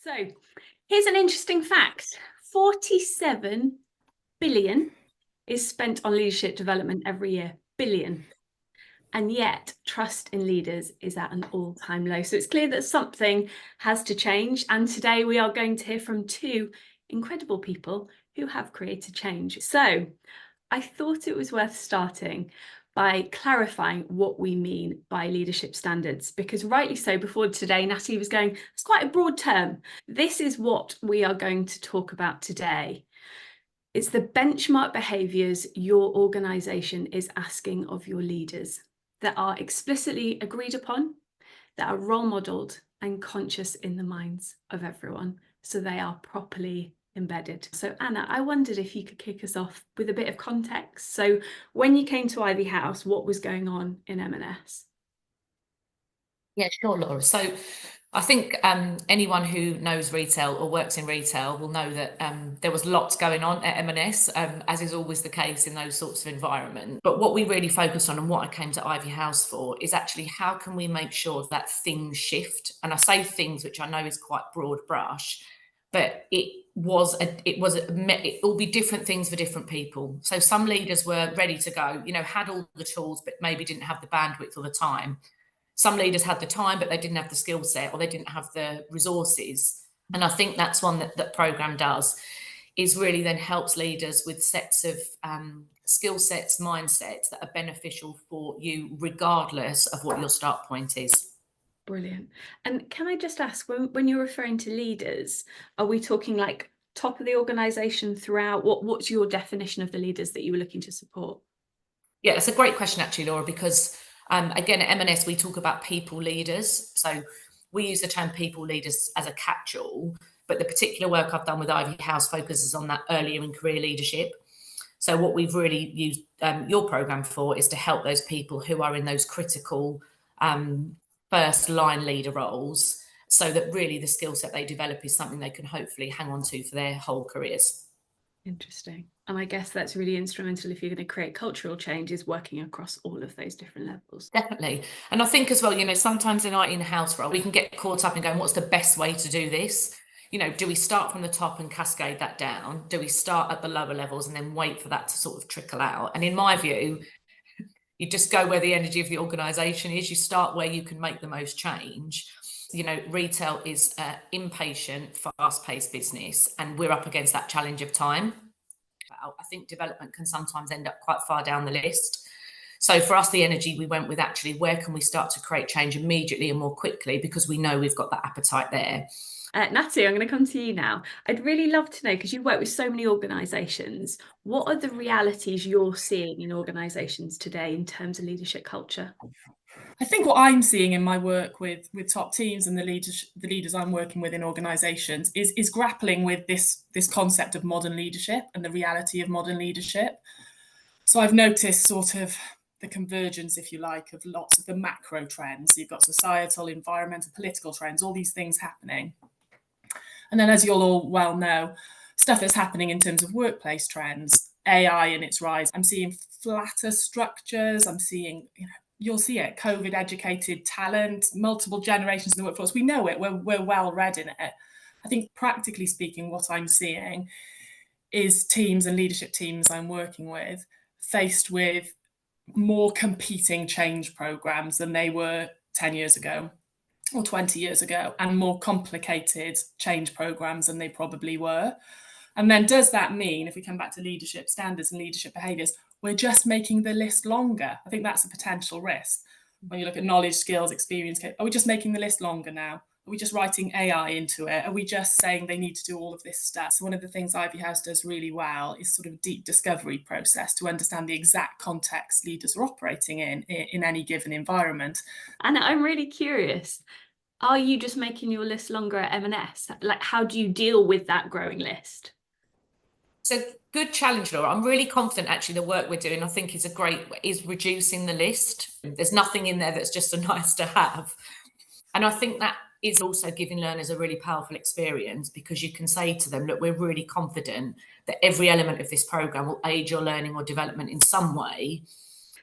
So here's an interesting fact. 47 billion is spent on leadership development every year. Billion. And yet trust in leaders is at an all-time low. So it's clear that something has to change. And today we are going to hear from two incredible people who have created change. So I thought it was worth starting by clarifying what we mean by leadership standards, because rightly so, before today, Natalie was going, it's quite a broad term. This is what we are going to talk about today. It's the benchmark behaviours your organisation is asking of your leaders that are explicitly agreed upon, that are role modelled and conscious in the minds of everyone, so they are properly embedded. So Anna, I wondered if you could kick us off with a bit of context. So when you came to Ivy House, what was going on in M&S? Yeah, sure, Laura. So I think anyone who knows retail or works in retail will know that there was lots going on at M&S, as is always the case in those sorts of environments. But what we really focused on and what I came to Ivy House for is actually how can we make sure that things shift? And I say things, which I know is quite broad brush, but it will be different things for different people. So some leaders were ready to go, had all the tools, but maybe didn't have the bandwidth or the time. Some leaders had the time, but they didn't have the skill set or they didn't have the resources. And I think that's one that program does, is really then helps leaders with sets of skill sets, mindsets that are beneficial for you, regardless of what your start point is. Brilliant. And can I just ask, when you're referring to leaders, are we talking like top of the organisation throughout? What's your definition of the leaders that you were looking to support? Yeah, it's a great question actually, Laura, because again, at M&S, we talk about people leaders. So we use the term people leaders as a catch-all, but the particular work I've done with Ivy House focuses on that earlier in career leadership. So what we've really used your program for is to help those people who are in those critical first line leader roles, so that really the skill set they develop is something they can hopefully hang on to for their whole careers. Interesting. And I guess that's really instrumental if you're going to create cultural change, is working across all of those different levels. Definitely. And I think as well, sometimes in our in-house role, we can get caught up in going, what's the best way to do this? Do we start from the top and cascade that down? Do we start at the lower levels and then wait for that to sort of trickle out? And in my view, you just go where the energy of the organisation is. You start where you can make the most change. Retail is an impatient, fast-paced business, and we're up against that challenge of time. I think development can sometimes end up quite far down the list. So for us, the energy we went with actually, where can we start to create change immediately and more quickly, because we know we've got that appetite there. Natalie, I'm going to come to you now. I'd really love to know, because you work with so many organisations, what are the realities you're seeing in organisations today in terms of leadership culture? I think what I'm seeing in my work with top teams and the leaders I'm working with in organisations is grappling with this concept of modern leadership and the reality of modern leadership. So I've noticed sort of the convergence, if you like, of lots of the macro trends. You've got societal, environmental, political trends, all these things happening. And then, as you'll all well know, stuff that's happening in terms of workplace trends, AI and its rise. I'm seeing flatter structures. I'm seeing, you'll see it, COVID educated talent, multiple generations in the workforce. We know it, we're well read in it. I think practically speaking, what I'm seeing is teams and leadership teams I'm working with faced with more competing change programs than they were 10 years ago or 20 years ago, and more complicated change programs than they probably were. And then does that mean, if we come back to leadership standards and leadership behaviours, we're just making the list longer? I think that's a potential risk. When you look at knowledge, skills, experience, are we just making the list longer now? Are we just writing AI into it? Are we just saying they need to do all of this stuff? So one of the things Ivy House does really well is sort of deep discovery process to understand the exact context leaders are operating in any given environment. And I'm really curious, are you just making your list longer at M&S? Like, how do you deal with that growing list? It's a good challenge, Laura. I'm really confident actually the work we're doing, I think is reducing the list. There's nothing in there that's just a nice to have. And I think that is also giving learners a really powerful experience, because you can say to them, look, we're really confident that every element of this program will aid your learning or development in some way.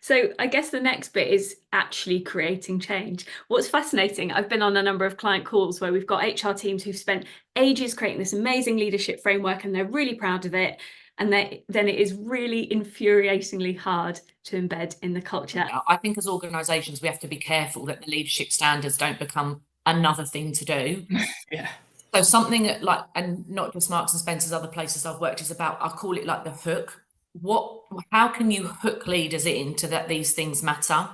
So I guess the next bit is actually creating change. What's fascinating, I've been on a number of client calls where we've got HR teams who've spent ages creating this amazing leadership framework and they're really proud of it. And then it is really infuriatingly hard to embed in the culture. I think as organisations, we have to be careful that the leadership standards don't become another thing to do. Yeah. So something like, and not just Marks and Spencer's, other places I've worked, is about, I call it like the hook. How can you hook leaders into that these things matter?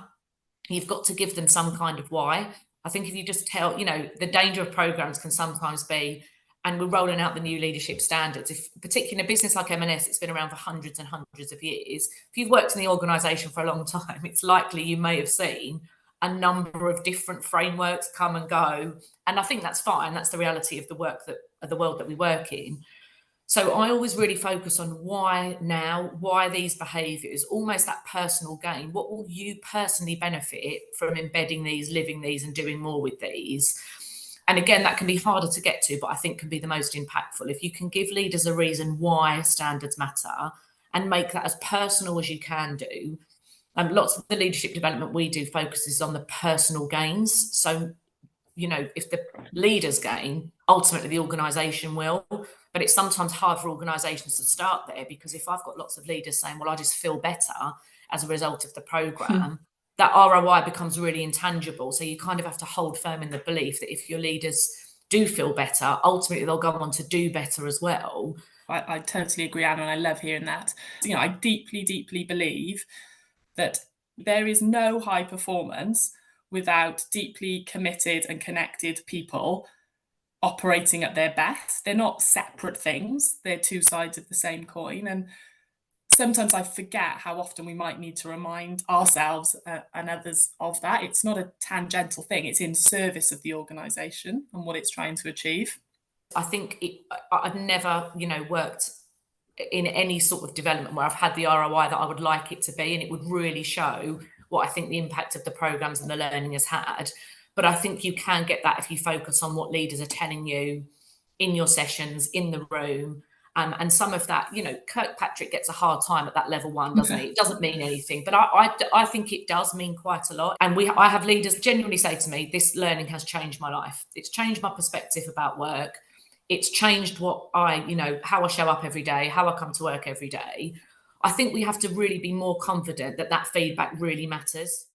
You've got to give them some kind of why. I think if you just tell, the danger of programs can sometimes be, and we're rolling out the new leadership standards, if particularly in a business like M&S, it's been around for hundreds and hundreds of years. If you've worked in the organisation for a long time, it's likely you may have seen a number of different frameworks come and go. And I think that's fine. That's the reality of the world that we work in. So I always really focus on why now, why these behaviours, almost that personal gain. What will you personally benefit from embedding these, living these, and doing more with these? And again, that can be harder to get to, but I think can be the most impactful. If you can give leaders a reason why standards matter and make that as personal as you can do. Lots of the leadership development we do focuses on the personal gains. So, if the leaders gain, ultimately the organisation will. But it's sometimes hard for organisations to start there, because if I've got lots of leaders saying, well, I just feel better as a result of the programme, that ROI becomes really intangible. So you kind of have to hold firm in the belief that if your leaders do feel better, ultimately they'll go on to do better as well. I totally agree, Anna, and I love hearing that. I deeply, deeply believe that there is no high performance without deeply committed and connected people operating at their best. They're not separate things. They're two sides of the same coin. And sometimes I forget how often we might need to remind ourselves and others of that. It's not a tangential thing. It's in service of the organisation and what it's trying to achieve. I think I've never, worked in any sort of development where I've had the ROI that I would like it to be, and it would really show what I think the impact of the programs and the learning has had. But I think you can get that if you focus on what leaders are telling you in your sessions, in the room. And some of that, Kirkpatrick gets a hard time at that level 1, doesn't he? It doesn't mean anything, but I think it does mean quite a lot. And I have leaders genuinely say to me, this learning has changed my life. It's changed my perspective about work. It's changed what how I show up every day, how I come to work every day. I think we have to really be more confident that that feedback really matters.